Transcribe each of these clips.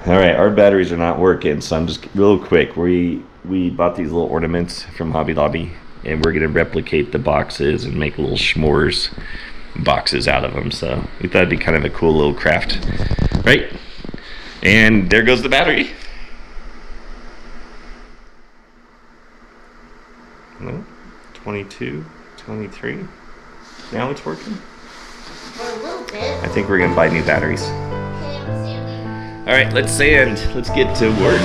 All right, our batteries are not working, so I'm just real quick. We bought these little ornaments from Hobby Lobby, and we're gonna replicate the boxes and make little s'mores boxes out of them. So we thought it'd be kind of a cool little craft, right? And there goes the battery. No, 22, 23. Now it's working. For a little bit. I think we're gonna buy new batteries. Okay, I'm sanding. All right, let's sand. Let's get to work.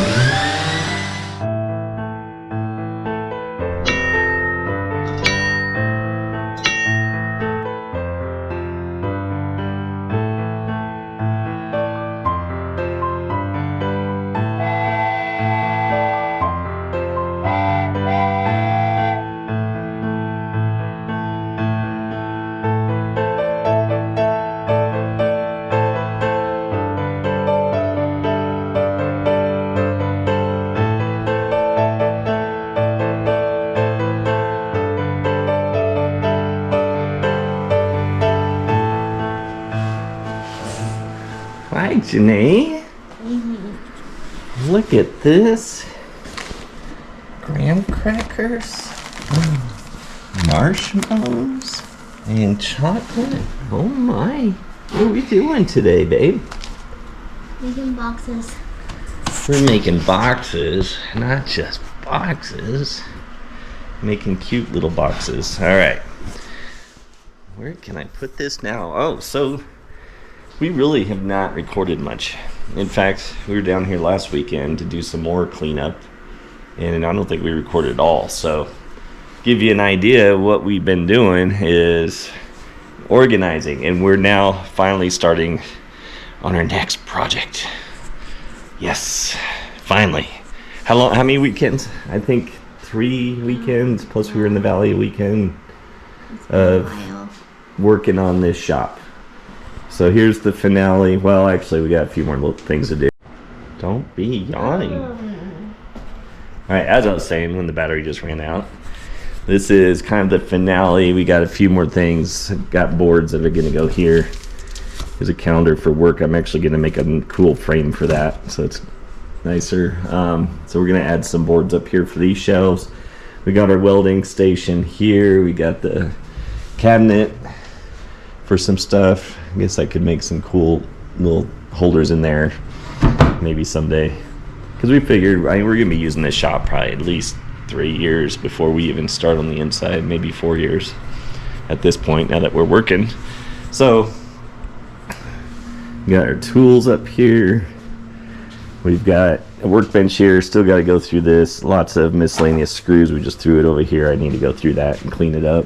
Hi, Janee. Look at this. Graham crackers, marshmallows, and chocolate. Oh my. What are we doing today, babe? Making boxes. We're making boxes, not just boxes. Making cute little boxes. All right. Where can I put this now? Oh, so we really have not recorded much. In fact, we were down here last weekend to do some more cleanup, and I don't think we recorded at all. So, give you an idea, what we've been doing is organizing, and we're now finally starting on our next project. Yes, finally. How many weekends? I think 3 weekends, plus we were in the valley a weekend of working on this shop. So here's the finale. Well, actually, we got a few more little things to do. Don't be yawning. All right, as I was saying, when the battery just ran out, this is kind of the finale. We got a few more things. Got boards that are going to go here. Here's a calendar for work. I'm actually going to make a cool frame for that, so it's nicer. So we're going to add some boards up here for these shelves. We got our welding station here. We got the cabinet for some stuff. I guess I could make some cool little holders in there maybe someday, because we figured we're gonna be using this shop probably at least 3 years before we even start on the inside, maybe 4 years at this point now that we're working. So we got our tools up here. We've got a workbench here. Still got to go through this. Lots of miscellaneous screws. We just threw it over here. I need to go through that and clean it up.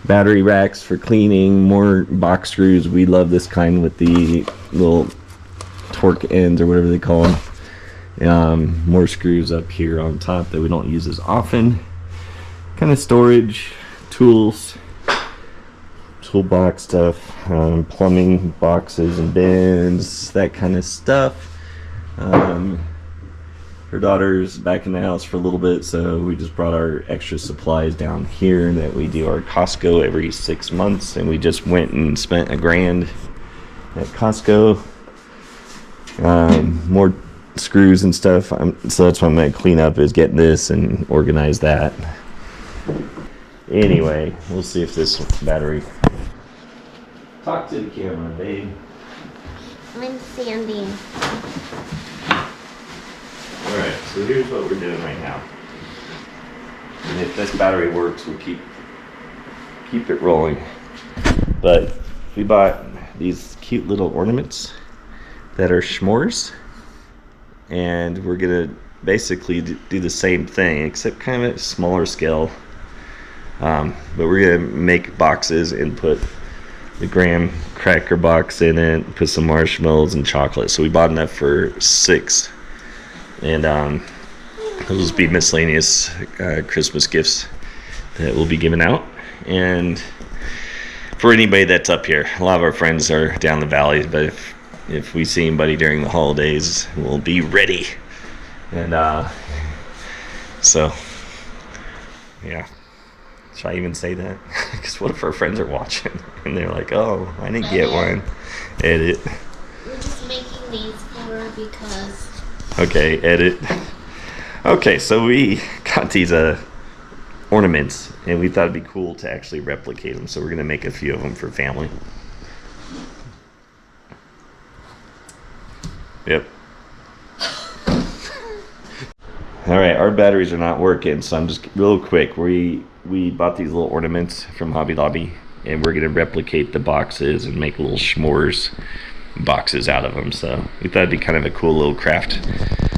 Battery racks for cleaning, more box screws. We love this kind with the little torque ends or whatever they call them. More screws up here on top that we don't use as often. Kind of storage, tools, toolbox stuff, plumbing boxes and bins, that kind of stuff. Her daughter's back in the house for a little bit, so we just brought our extra supplies down here that we do our Costco every 6 months, and we just went and spent $1,000 at Costco. More screws and stuff, so that's what I'm going to clean up, is getting this and organize that. Anyway, we'll see if this battery... Talk to the camera, babe. I'm sanding. Alright, so here's what we're doing right now. And if this battery works, we'll keep it rolling. But we bought these cute little ornaments that are s'mores. And we're going to basically do the same thing, except kind of at a smaller scale. But we're going to make boxes and put the graham cracker box in it, put some marshmallows and chocolate. So we bought enough for 6. And those will be miscellaneous Christmas gifts that will be given out. And for anybody that's up here, a lot of our friends are down the valley, but if we see anybody during the holidays, we'll be ready. And so, yeah. Should I even say that? Because what if our friends are watching and they're like, oh, I didn't get one. Edit. We're just making these for because. Okay, edit. Okay, so we got these ornaments, and we thought it'd be cool to actually replicate them. So we're gonna make a few of them for family. Yep. All right, our batteries are not working, so I'm just real quick. We bought these little ornaments from Hobby Lobby, and we're gonna replicate the boxes and make little s'mores boxes out of them. So we thought it'd be kind of a cool little craft,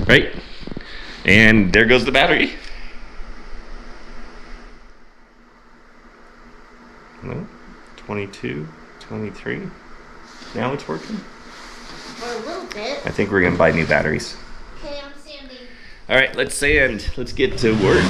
right? And there goes the battery. No, 22, 23. Now it's working. For a little bit. I think we're gonna buy new batteries. Okay, I'm sanding. All right, let's sand. Let's get to work.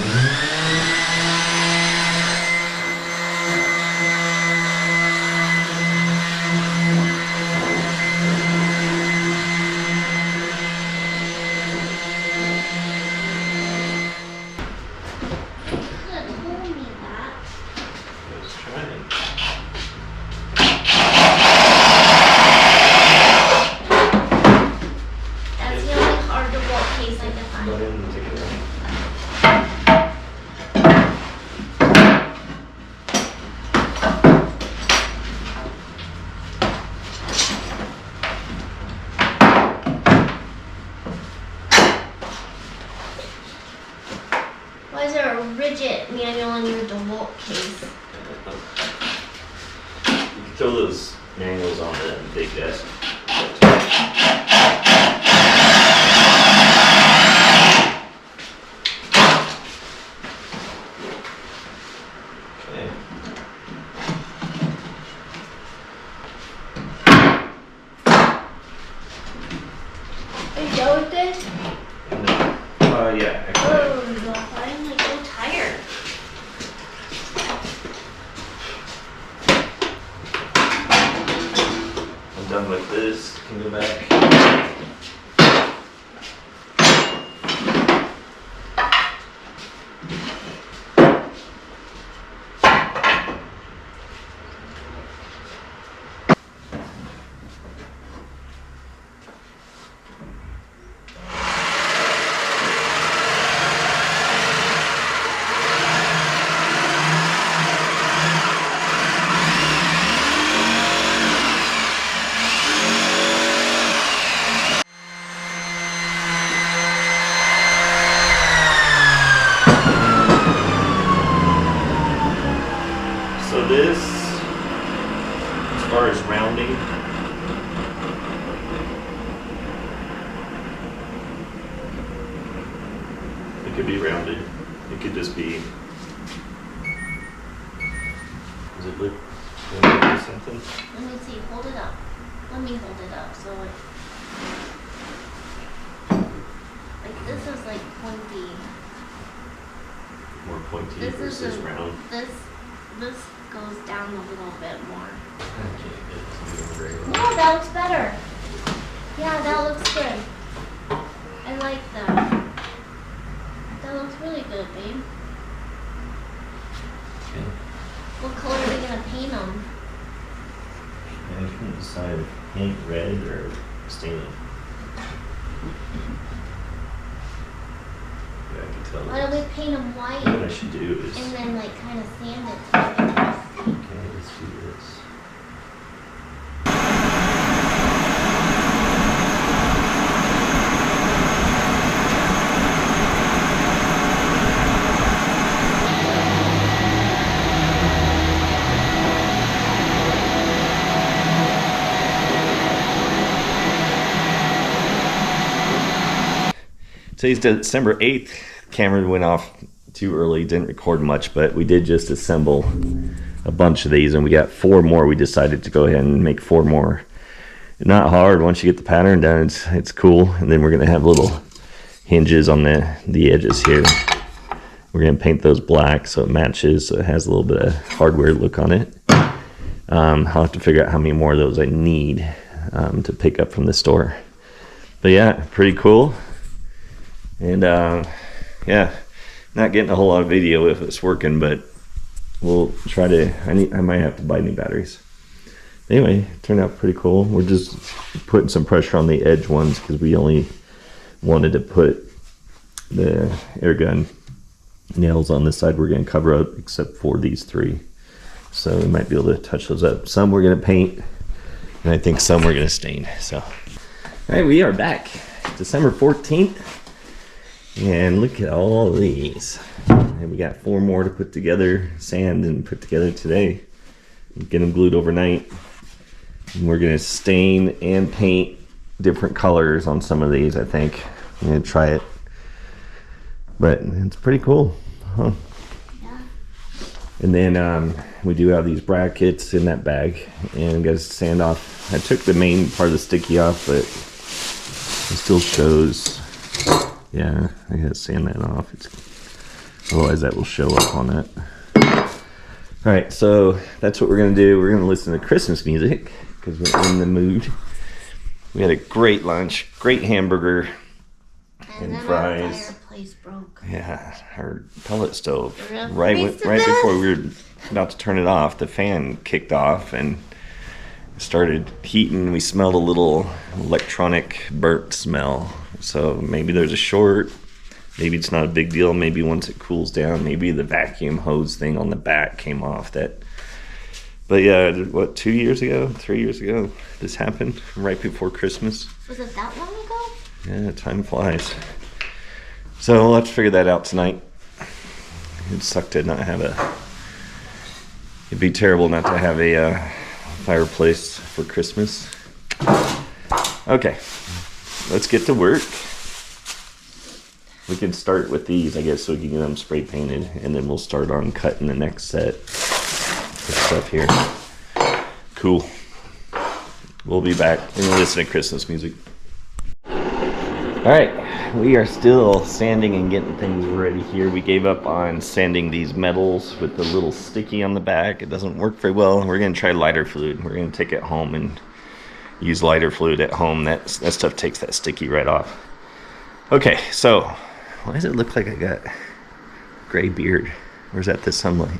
Why is there a rigid manual in your DeWalt case? You can throw those manuals on the big desk. Okay. Are you done with this? Yeah. Oh, I'm like so tired. I'm done with this. Can go back. So this, as far as rounding, it could be rounded. It could just be. Does it look like something? Let me see. Hold it up. Let me hold it up. So like this is like pointy. More pointy This versus is round. This goes down a little bit more. Okay, it's very No, that looks better. Yeah, that looks good. I like that. That looks really good, babe. Okay. What color are we gonna paint them? I can decide paint red or stain it. Yeah, I can tell. Why don't we paint them white What I should do is. and then like kind of sand it to make it rusty? Okay, let's do this. Today's December 8th. Camera went off too early, didn't record much, but we did just assemble a bunch of these, and we got 4 more. We decided to go ahead and make 4 more. Not hard. Once you get the pattern done, it's cool. And then we're gonna have little hinges on the edges here. We're gonna paint those black so it matches, so it has a little bit of hardware look on it. I'll have to figure out how many more of those I need to pick up from the store. But yeah, pretty cool. And yeah, not getting a whole lot of video if it's working, but we'll try to. I might have to buy new batteries. Anyway, it turned out pretty cool. We're just putting some pressure on the edge ones because we only wanted to put the air gun nails on this side. We're going to cover up except for these 3. So we might be able to touch those up. Some we're going to paint, and I think some we're going to stain. So, all right, we are back. December 14th. And look at all these. And we got 4 more to put together, sand and put together today. Get them glued overnight. And we're going to stain and paint different colors on some of these, I think. I'm going to try it. But it's pretty cool. Huh? Yeah. And then we do have these brackets in that bag. And we got to sand off. I took the main part of the sticky off, but it still shows. Yeah, I gotta sand that off. Otherwise that will show up on it. Alright, so that's what we're gonna do. We're gonna listen to Christmas music because we're in the mood. We had a great lunch, great hamburger and fries. Our fireplace broke. Yeah, our pellet stove. Right Before we were about to turn it off, the fan kicked off and started heating. We smelled a little electronic burnt smell. So maybe there's a short, maybe it's not a big deal, maybe once it cools down, maybe the vacuum hose thing on the back came off. But yeah, what, 2 years ago, 3 years ago, this happened right before Christmas. Was it that long ago? Yeah, time flies. So we'll have to figure that out tonight. It'd suck to not have it'd be terrible not to have a fireplace for Christmas. Okay. Let's get to work. We can start with these, I guess, so we can get them spray painted, and then we'll start on cutting the next set of stuff here. Cool. We'll be back and listen to Christmas music. Alright, we are still sanding and getting things ready here. We gave up on sanding these metals with the little sticky on the back. It doesn't work very well. We're going to try lighter fluid. We're going to take it home and use lighter fluid at home. That stuff takes that sticky right off. Okay, so why does it look like I got gray beard? Or is that the sunlight?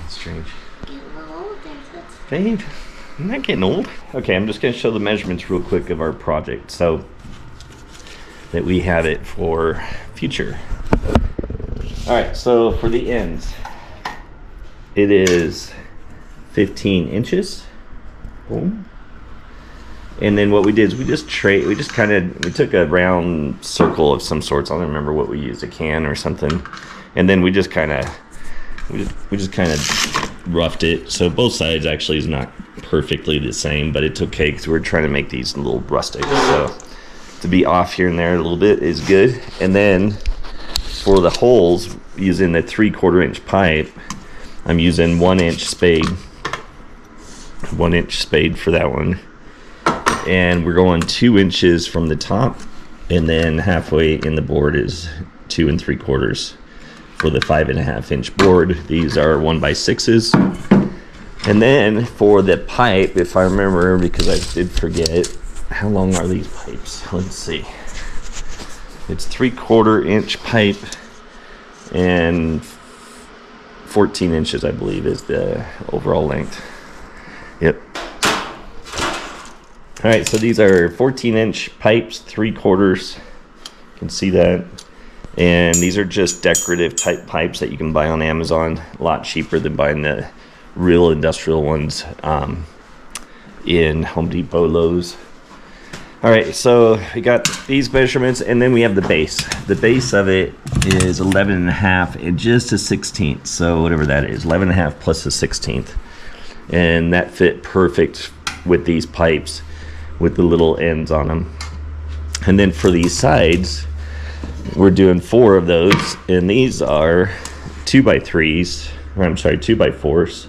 Strange. Getting a little older. Babe, I'm not getting old. Okay, I'm just going to show the measurements real quick of our project so that we have it for future. Alright, so for the ends, it is 15 inches. Boom. And then what we did is we took a round circle of some sorts. I don't remember what we used, a can or something. And then we just kind of roughed it. So both sides actually is not perfectly the same, but it's okay because we're trying to make these little rustic. So to be off here and there a little bit is good. And then for the holes, using the 3/4 inch pipe, I'm using 1 inch spade. 1 inch spade for that one. And we're going 2 inches from the top, and then halfway in the board is 2 3/4 for the 5.5 inch board. These are 1x6s. And then for the pipe, if I remember, because I did forget, how long are these pipes? Let's see. It's 3/4 inch pipe, and 14 inches, I believe, is the overall length. Yep. All right, so these are 14 inch pipes, 3/4. You can see that. And these are just decorative type pipes that you can buy on Amazon. A lot cheaper than buying the real industrial ones in Home Depot, Lowe's. All right, so we got these measurements, and then we have the base. The base of it is 11.5 and just a 16th. So whatever that is, 11.5 plus a 16th. And that fit perfect with these pipes with the little ends on them. And then for these sides, we're doing 4 of those, and these are 2x3s, or I'm sorry, 2x4s,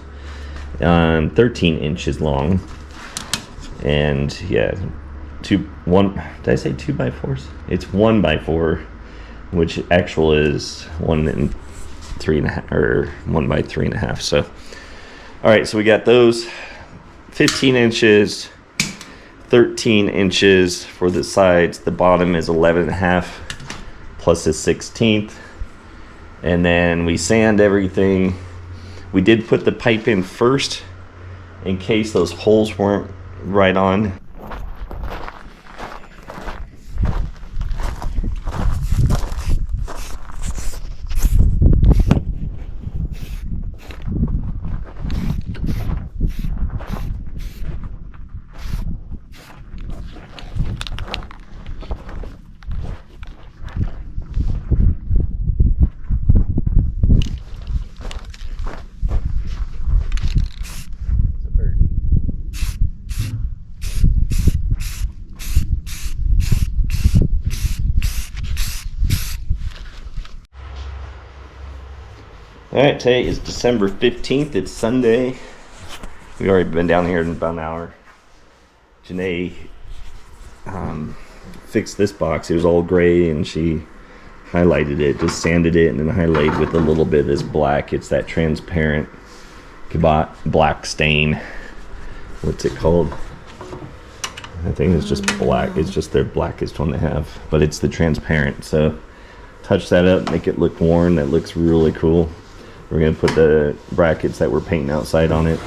13 inches long. And yeah, did I say 2x4s? It's 1x4, which actual is 1 and 3.5, or 1x3.5. So, all right, so we got those 15 inches, 13 inches for the sides. The bottom is 11.5 plus a 16th. And then we sand everything. We did put the pipe in first, in case those holes weren't right on. Alright, today is December 15th. It's Sunday. We've already been down here in about an hour. Janee fixed this box. It was all gray and she highlighted it, just sanded it and then highlighted with a little bit of this black. It's that transparent black stain. What's it called? I think it's just black. It's just their blackest one they have. But it's the transparent. So touch that up, make it look worn. That looks really cool. We're going to put the brackets that we're painting outside on it.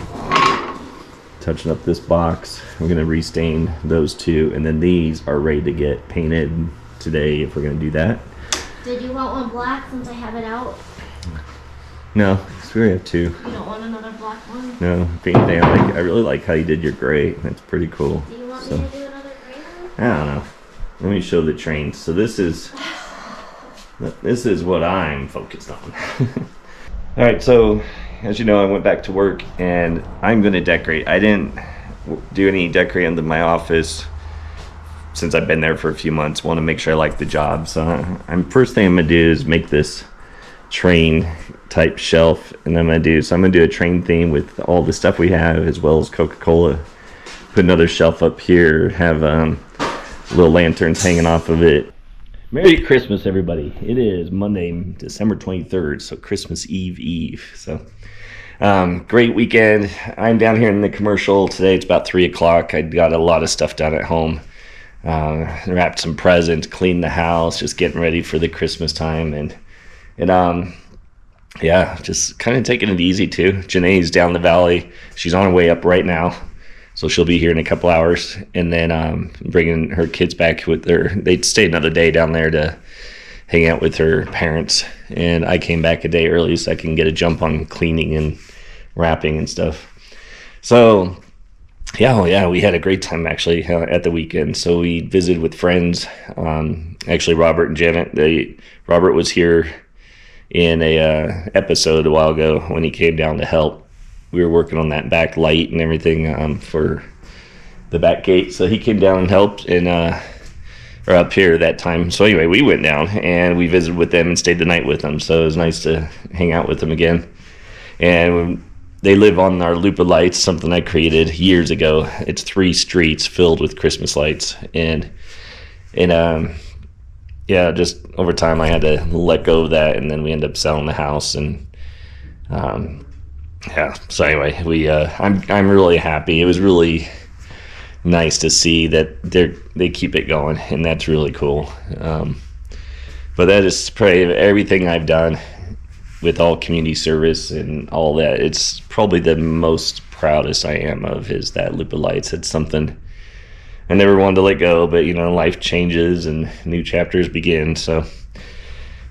Touching up this box. We're going to restain those two. And then these are ready to get painted today if we're going to do that. Did you want one black since I have it out? No, we already have two. You don't want another black one? No, if anything, I really like how you did your gray. That's pretty cool. Do you want me to do another gray one? I don't know. Let me show the train. So this is what I'm focused on. All right, so as you know, I went back to work and I'm going to decorate. I didn't do any decorating in my office since I've been there for a few months. Want to make sure I like the job. So first thing I'm going to do is make this train type shelf, and I'm going to do a train theme with all the stuff we have as well as Coca-Cola. Put another shelf up here, have little lanterns hanging off of it. Merry Christmas, everybody. It is Monday, December 23rd, so Christmas Eve. So, great weekend. I'm down here in the commercial today. It's about 3 o'clock. I got a lot of stuff done at home. Wrapped some presents, cleaned the house, just getting ready for the Christmas time. And yeah, just kind of taking it easy, too. Janee's down the valley. She's on her way up right now. So she'll be here in a couple hours, and then bringing her kids back with her. They'd stay another day down there to hang out with her parents, and I came back a day early so I can get a jump on cleaning and wrapping and stuff. So yeah, we had a great time actually at the weekend. So we visited with friends. Actually, Robert and Janet. Robert was here in a episode a while ago when he came down to help. We were working on that back light and everything for the back gate. So he came down and helped or up here that time. So anyway, we went down and we visited with them and stayed the night with them. So it was nice to hang out with them again. And they live on our loop of lights, something I created years ago. It's 3 streets filled with Christmas lights. And yeah, just over time I had to let go of that, and then we ended up selling the house. And yeah, so anyway, I'm really happy. It was really nice to see that they keep it going, and that's really cool. But that is probably everything I've done with all community service and all that. It's probably the most proudest I am of is that loop of lights. It's something I never wanted to let go, but life changes and new chapters begin. So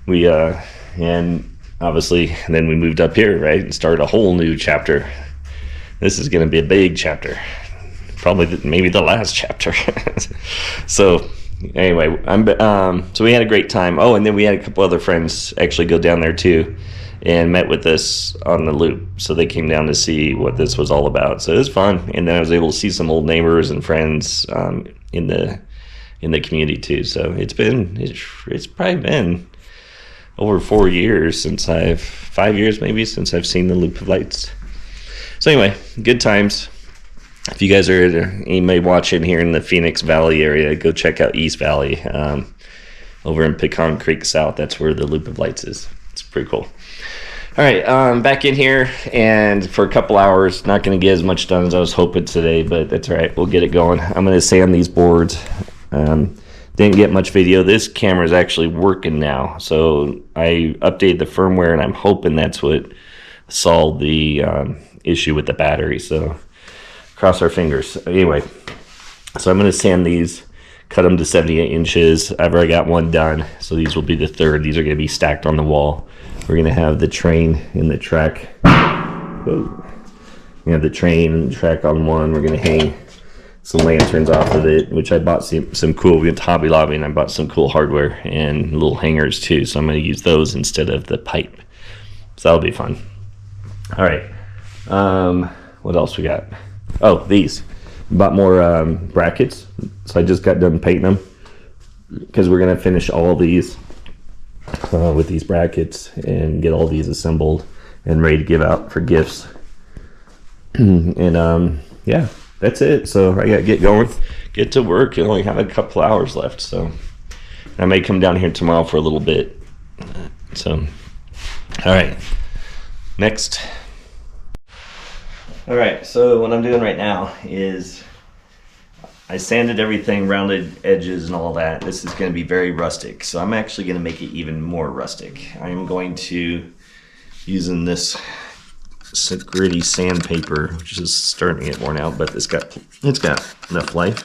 we and obviously, then we moved up here, right, and started a whole new chapter. This is going to be a big chapter, probably maybe the last chapter. So anyway, so we had a great time. Oh, and then we had a couple other friends actually go down there too, and met with us on the loop. So they came down to see what this was all about. So it was fun, and then I was able to see some old neighbors and friends in the community too. So it's probably been over 4 years 5 years maybe since I've seen the loop of lights. So anyway, good times. If you guys are anybody watching here in the Phoenix Valley area, go check out East Valley over in Pecan Creek South. That's where the loop of lights is. It's pretty cool. All right, back in here and for a couple hours. Not going to get as much done as I was hoping today, but that's all right. We'll get it going. I'm going to sand these boards. Didn't get much video. This camera is actually working now, so I updated the firmware, and I'm hoping that's what solved the issue with the battery. So Cross our fingers. Anyway, so I'm going to sand these, cut them to 78 inches. I've already got one done, so these will be the third. These are going to be stacked on the wall. We're going to have the train and the track. Whoa. We have the train and the track on one. We're going to hang some lanterns off of it, which I bought some cool. We went to Hobby Lobby and I bought some cool hardware and little hangers too. So I'm going to use those instead of the pipe. So that'll be fun. All right. What else we got? Oh, these. Bought more brackets. So I just got done painting them because we're going to finish all these with these brackets and get all these assembled and ready to give out for gifts. And yeah, that's it. So I got to get going, get to work. I only have a couple hours left, so I may come down here tomorrow for a little bit. So, all right, next. All right, so what I'm doing right now is I sanded everything, rounded edges and all that. This is going to be very rustic, so I'm actually going to make it even more rustic. I'm going to, using this gritty sandpaper, which is starting to get worn out, but it's got enough life.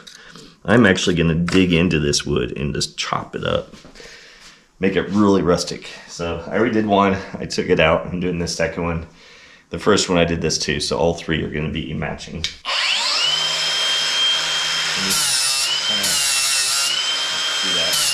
I'm actually going to dig into this wood and just chop it up, make it really rustic. So I already did one. I took it out. I'm doing the second one. The first one I did this too, so all three are going to be matching. See that?